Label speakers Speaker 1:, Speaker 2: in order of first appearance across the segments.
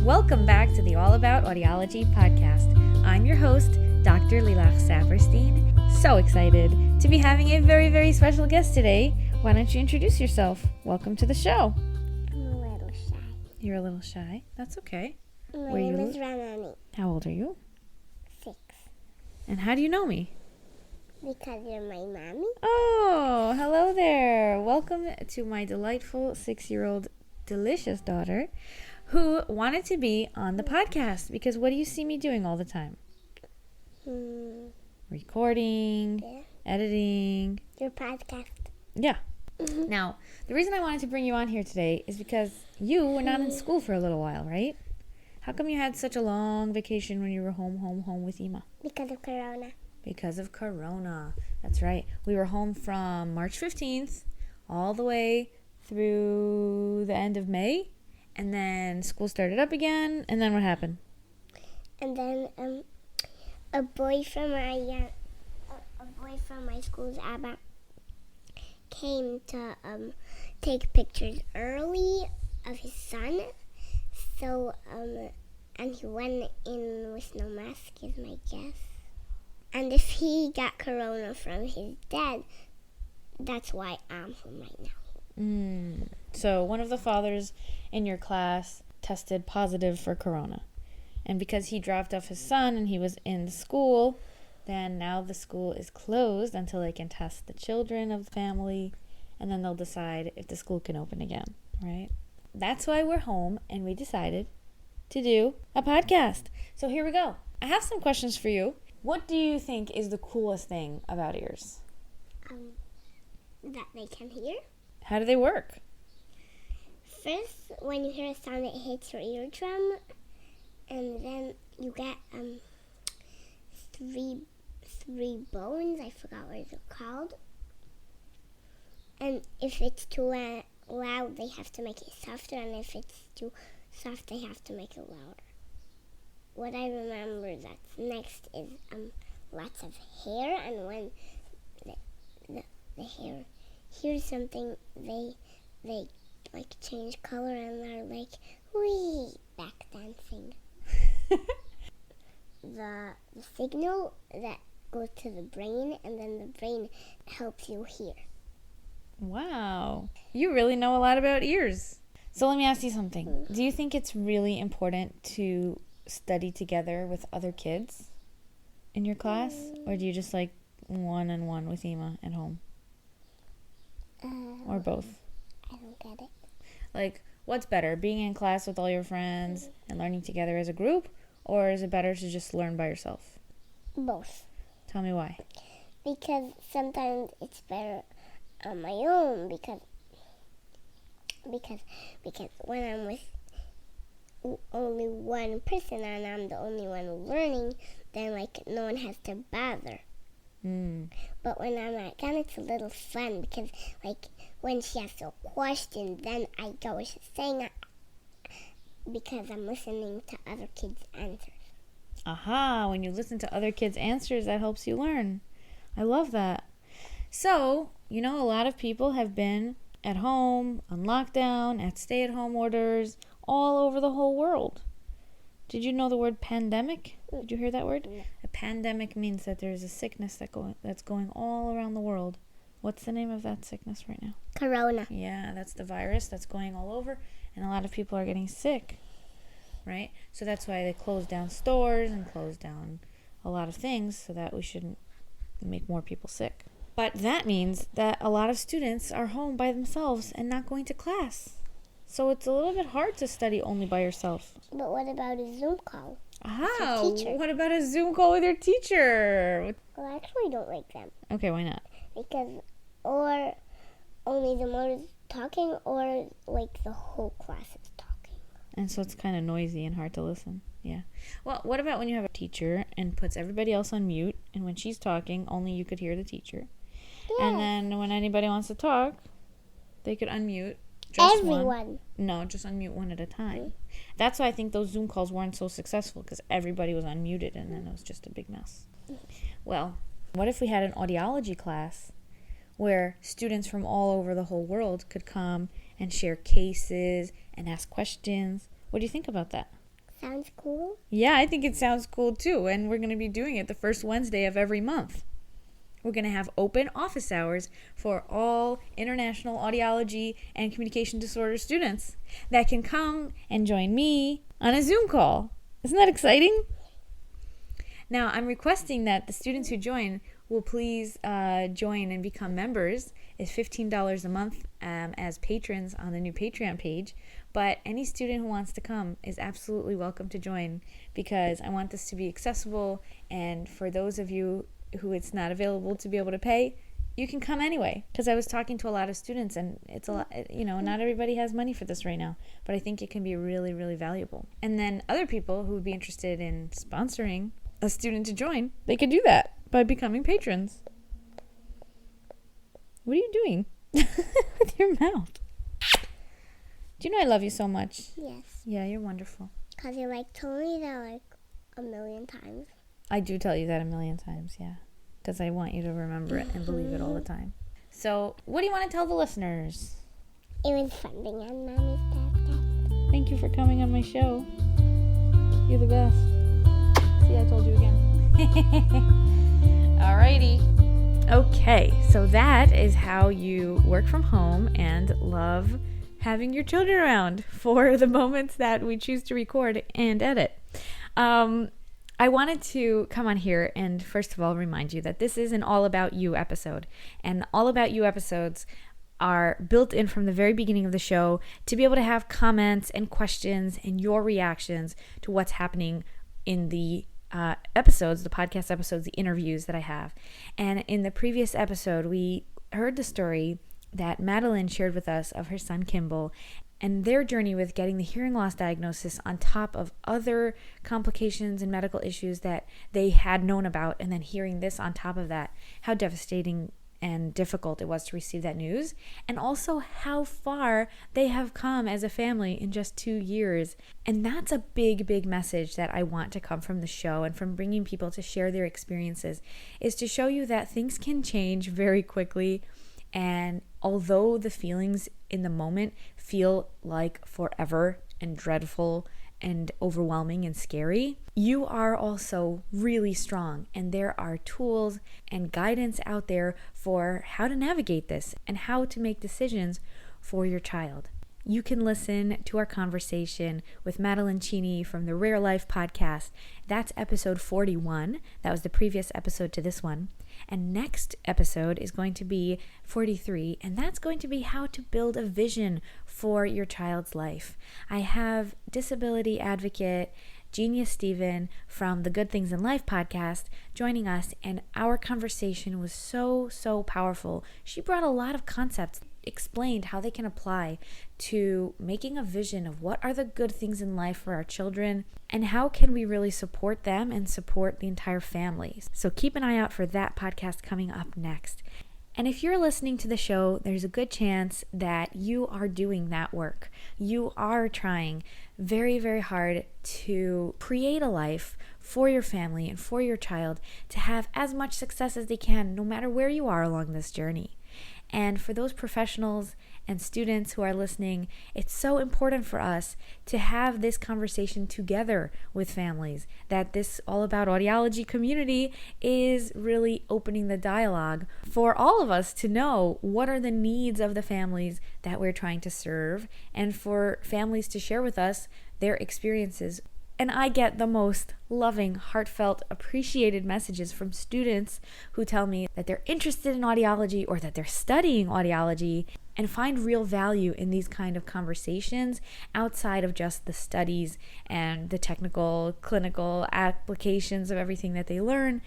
Speaker 1: Welcome back to the All About Audiology podcast. I'm your host, Dr. Lilach Saperstein. So excited to be having a very, very special guest today. Why don't you introduce yourself? Welcome to the show.
Speaker 2: I'm a little shy.
Speaker 1: You're a little shy? That's okay.
Speaker 2: My name is Ranani.
Speaker 1: How old are you?
Speaker 2: 6.
Speaker 1: And how do you know me?
Speaker 2: Because you're my mommy.
Speaker 1: Oh, hello there. Welcome to my delightful 6-year-old delicious daughter who wanted to be on the podcast because what do you see me doing all the time? Recording, editing.
Speaker 2: Your podcast.
Speaker 1: Yeah. Now, the reason I wanted to bring you on here today is because you were not in school for a little while, right? How come you had such a long vacation when you were home with Ima?
Speaker 2: Because of Corona.
Speaker 1: Because of Corona. That's right. We were home from March 15th all the way through the end of May. And then school started up again. And then what happened?
Speaker 2: And then a boy from my school's Abba came to take pictures early of his son. So and he went in with no mask is my guess. And if he got Corona from his dad, that's why I'm home right now.
Speaker 1: So one of the fathers in your class tested positive for Corona. And because he dropped off his son and he was in the school, then now the school is closed until they can test the children of the family. And then they'll decide if the school can open again, right? That's why we're home and we decided to do a podcast. So here we go. I have some questions for you. What do you think is the coolest thing about ears?
Speaker 2: That they can hear.
Speaker 1: How do they work?
Speaker 2: First, when you hear a sound, it hits your eardrum, and then you get three bones. I forgot what they're called. And if it's too loud, they have to make it softer, and if it's too soft, they have to make it louder. What I remember that's next is lots of hair, and when the hair hears something, they like change color and they're like wee back dancing. the signal that goes to the brain, and then the brain helps you hear.
Speaker 1: Wow, you really know a lot about ears. So let me ask you something. Do you think it's really important to study together with other kids in your class, or do you just like one-on-one with Ima at home? Or both?
Speaker 2: I don't get it.
Speaker 1: Like, what's better, being in class with all your friends and learning together as a group, or is it better to just learn by yourself?
Speaker 2: Both.
Speaker 1: Tell me why.
Speaker 2: Because sometimes it's better on my own because when I'm with only one person and I'm the only one learning, then like no one has to bother. But when I'm at camp, it's a little fun because like when she asks a question, then I go what she's saying because I'm listening to other kids' answers.
Speaker 1: Aha, when you listen to other kids' answers, that helps you learn. I love that. So, you know, a lot of people have been at home, on lockdown, at stay-at-home orders, all over the whole world. Did you know the word pandemic? Did you hear that word?
Speaker 2: No.
Speaker 1: A pandemic means that there's a sickness that's going all around the world. What's the name of that sickness right now?
Speaker 2: Corona.
Speaker 1: Yeah, that's the virus that's going all over, and a lot of people are getting sick, right? So that's why they closed down stores and closed down a lot of things so that we shouldn't make more people sick. But that means that a lot of students are home by themselves and not going to class. So it's a little bit hard to study only by yourself.
Speaker 2: But what about a Zoom call?
Speaker 1: How? What about a Zoom call with your teacher?
Speaker 2: Well, I actually don't like them.
Speaker 1: Okay, why not?
Speaker 2: Because or only the mother's talking or like the whole class is talking.
Speaker 1: And so it's kind of noisy and hard to listen. Yeah. Well, what about when you have a teacher and puts everybody else on mute, and when she's talking, only you could hear the teacher?
Speaker 2: Yes.
Speaker 1: And then when anybody wants to talk, they could unmute. Just
Speaker 2: everyone.
Speaker 1: One. No, just unmute one at a time. That's why I think those Zoom calls weren't so successful, because everybody was unmuted and then it was just a big mess. Well, what if we had an audiology class where students from all over the whole world could come and share cases and ask questions? What do you think about that?
Speaker 2: Sounds cool.
Speaker 1: Yeah, I think it sounds cool too. And we're going to be doing it the first Wednesday of every month. We're going to have open office hours for all international audiology and communication disorder students that can come and join me on a Zoom call. Isn't that exciting? Now, I'm requesting that the students who join will please join and become members. It's $15 a month as patrons on the new Patreon page. But any student who wants to come is absolutely welcome to join, because I want this to be accessible. And for those of you who it's not available to be able to pay, you can come anyway. Because I was talking to a lot of students, and it's a lot, not everybody has money for this right now. But I think it can be really, really valuable. And then other people who would be interested in sponsoring a student to join, they could do that by becoming patrons. What are you doing with your mouth? Do you know I love you so much?
Speaker 2: Yes.
Speaker 1: Yeah, you're wonderful.
Speaker 2: Because you told me that 1,000,000 times.
Speaker 1: I do tell you that 1,000,000 times, yeah. Because I want you to remember it and believe it all the time. So, what do you want to tell the listeners?
Speaker 2: It was fun being on Mommy's podcast.
Speaker 1: Thank you for coming on my show. You're the best. See, I told you again. Alrighty. Okay, so that is how you work from home and love having your children around for the moments that we choose to record and edit. I wanted to come on here and first of all remind you that this is an All About You episode. And All About You episodes are built in from the very beginning of the show to be able to have comments and questions and your reactions to what's happening in the episodes, the podcast episodes, the interviews that I have. And in the previous episode, we heard the story that Madeline shared with us of her son Kimball and their journey with getting the hearing loss diagnosis on top of other complications and medical issues that they had known about, and then hearing this on top of that, how devastating and difficult it was to receive that news, and also how far they have come as a family in just 2 years. And that's a big, big message that I want to come from the show and from bringing people to share their experiences, is to show you that things can change very quickly. And although the feelings in the moment feel like forever and dreadful and overwhelming and scary, you are also really strong. And there are tools and guidance out there for how to navigate this and how to make decisions for your child. You can listen to our conversation with Madeline Cheney from the Rare Life podcast. That's episode 41. That was the previous episode to this one. And next episode is going to be 43, and that's going to be how to build a vision for your child's life. I have disability advocate Genius Stephen from the Good Things in Life podcast joining us, and our conversation was so powerful. She brought a lot of concepts, explained how they can apply to making a vision of what are the good things in life for our children and how can we really support them and support the entire family. So keep an eye out for that podcast coming up next. And if you're listening to the show, there's a good chance that you are doing that work. You are trying very, very hard to create a life for your family and for your child to have as much success as they can, no matter where you are along this journey. And for those professionals and students who are listening, it's so important for us to have this conversation together with families, that this All About Audiology community is really opening the dialogue for all of us to know what are the needs of the families that we're trying to serve, and for families to share with us their experiences. And I get the most loving, heartfelt, appreciated messages from students who tell me that they're interested in audiology or that they're studying audiology and find real value in these kind of conversations outside of just the studies and the technical, clinical applications of everything that they learn,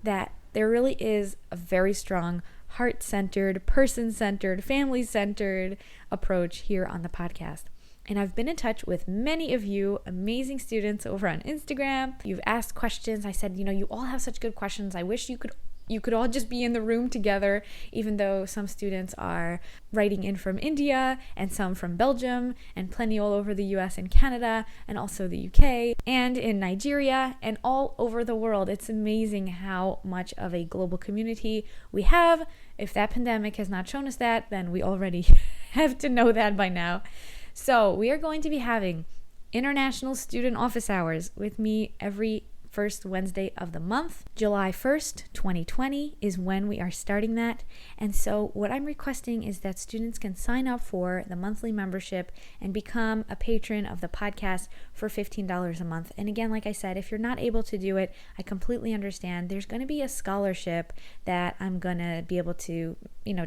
Speaker 1: that there really is a very strong heart-centered, person-centered, family-centered approach here on the podcast. And I've been in touch with many of you amazing students over on Instagram. You've asked questions. I said, you all have such good questions. I wish you could all just be in the room together, even though some students are writing in from India and some from Belgium and plenty all over the US and Canada and also the UK and in Nigeria and all over the world. It's amazing how much of a global community we have. If that pandemic has not shown us that, then we already have to know that by now. So we are going to be having International Student Office Hours with me every first Wednesday of the month. July 1st, 2020 is when we are starting that. And so what I'm requesting is that students can sign up for the monthly membership and become a patron of the podcast for $15 a month. And again, like I said, if you're not able to do it, I completely understand. There's going to be a scholarship that I'm going to be able to,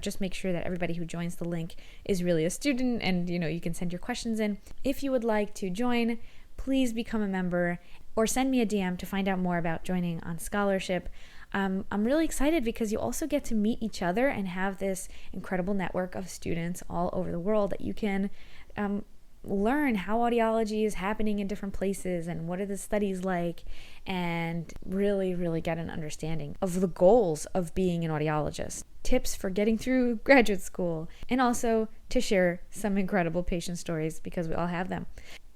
Speaker 1: just make sure that everybody who joins the link is really a student, and, you can send your questions in. If you would like to join, please become a member or send me a DM to find out more about joining on scholarship. I'm really excited because you also get to meet each other and have this incredible network of students all over the world that you can learn how audiology is happening in different places and what are the studies like, and really, really get an understanding of the goals of being an audiologist, tips for getting through graduate school, and also to share some incredible patient stories because we all have them.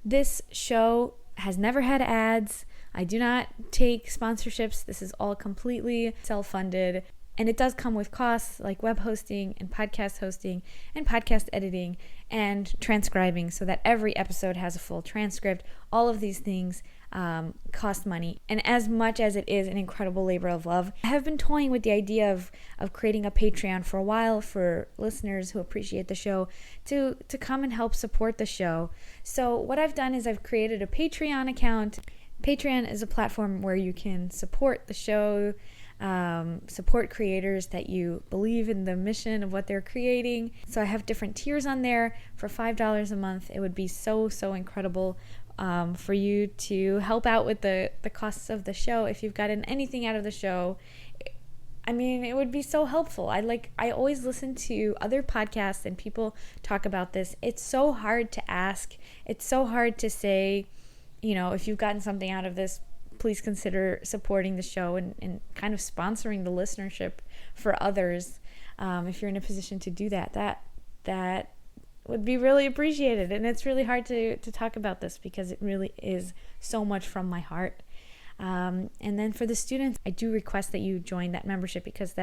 Speaker 1: This show has never had ads. I do not take sponsorships. This is all completely self-funded. And it does come with costs like web hosting and podcast hosting and podcast editing and transcribing so that every episode has a full transcript. All of these things cost money. And as much as it is an incredible labor of love, I have been toying with the idea of creating a Patreon for a while for listeners who appreciate the show to come and help support the show. So what I've done is I've created a Patreon account. Patreon is a platform where you can support the show, support creators that you believe in the mission of what they're creating. So I have different tiers on there. For $5 a month, it would be so I for you to help out with the costs of the show. If you've gotten anything out of the show, it would be so helpful. I always listen to other podcasts and people talk about this. It's so hard to ask. It's so hard to say, if you've gotten something out of this, please consider supporting the show and kind of sponsoring the listenership for others. If you're in a position to do that would be really appreciated. And it's really hard to talk about this because it really is so much from my heart. And then for the students, I do request that you join that membership because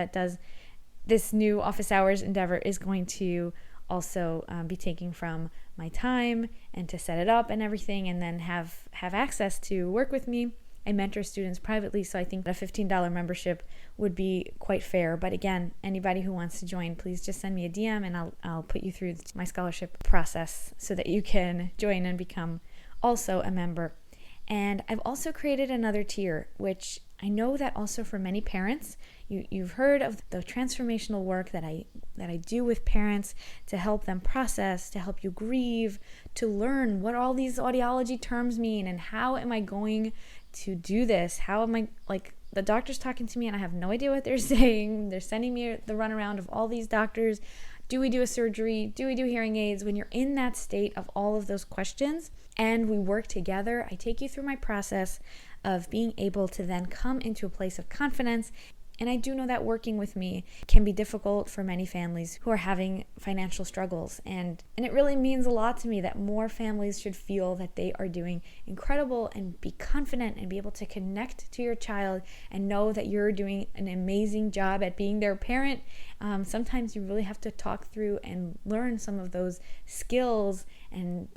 Speaker 1: this new office hours endeavor is going to also be taking from my time and to set it up and everything, and then have access to work with me. I mentor students privately, so I think a $15 membership would be quite fair. But again, anybody who wants to join, please just send me a DM and I'll put you through my scholarship process so that you can join and become also a member. And I've also created another tier, which I know that also for many parents, you've heard of the transformational work that I do with parents to help them process, to help you grieve, to learn what all these audiology terms mean and how am I going to do this? How am I, the doctor's talking to me and I have no idea what they're saying. They're sending me the runaround of all these doctors. Do we do a surgery? Do we do hearing aids? When you're in that state of all of those questions and we work together, I take you through my process of being able to then come into a place of confidence. And I do know that working with me can be difficult for many families who are having financial struggles. And it really means a lot to me that more families should feel that they are doing incredible and be confident and be able to connect to your child and know that you're doing an amazing job at being their parent. Sometimes you really have to talk through and learn some of those skills and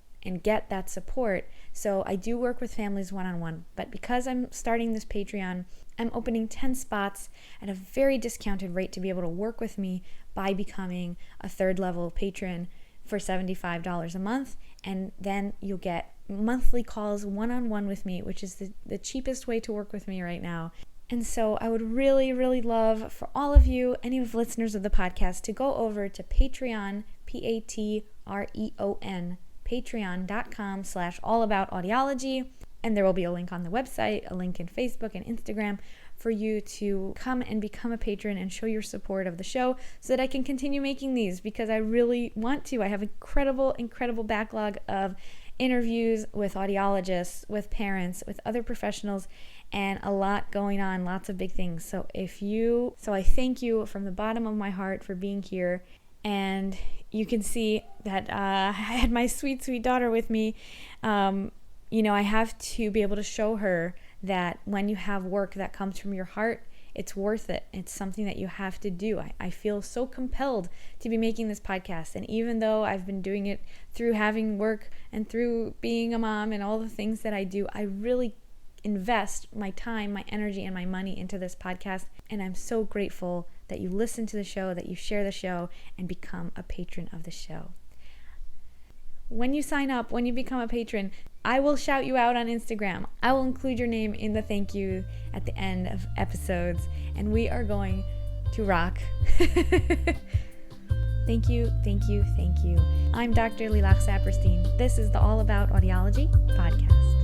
Speaker 1: get that support. So I do work with families one-on-one, but because I'm starting this Patreon, I'm opening 10 spots at a very discounted rate to be able to work with me by becoming a third level patron for $75 a month. And then you'll get monthly calls one-on-one with me, which is the cheapest way to work with me right now. And so I would really, really love for all of you, any of the listeners of the podcast, to go over to Patreon, Patreon, patreon.com/allaboutaudiology. And there will be a link on the website, a link in Facebook and Instagram for you to come and become a patron and show your support of the show so that I can continue making these because I really want to. I have incredible backlog of interviews with audiologists, with parents, with other professionals, and a lot going on, lots of big things. So I thank you from the bottom of my heart for being here. And you can see that I had my sweet daughter with me. I have to be able to show her that when you have work that comes from your heart, it's worth it. It's something that you have to do. I feel so compelled to be making this podcast. And even though I've been doing it through having work and through being a mom and all the things that I do, I really invest my time, my energy, and my money into this podcast. And I'm so grateful that you listen to the show, that you share the show, and become a patron of the show. When you sign up, when you become a patron, I will shout you out on Instagram. I will include your name in the thank you at the end of episodes, and we are going to rock. Thank you, thank you, thank you. I'm Dr. Lilach Saperstein. This is the All About Audiology podcast.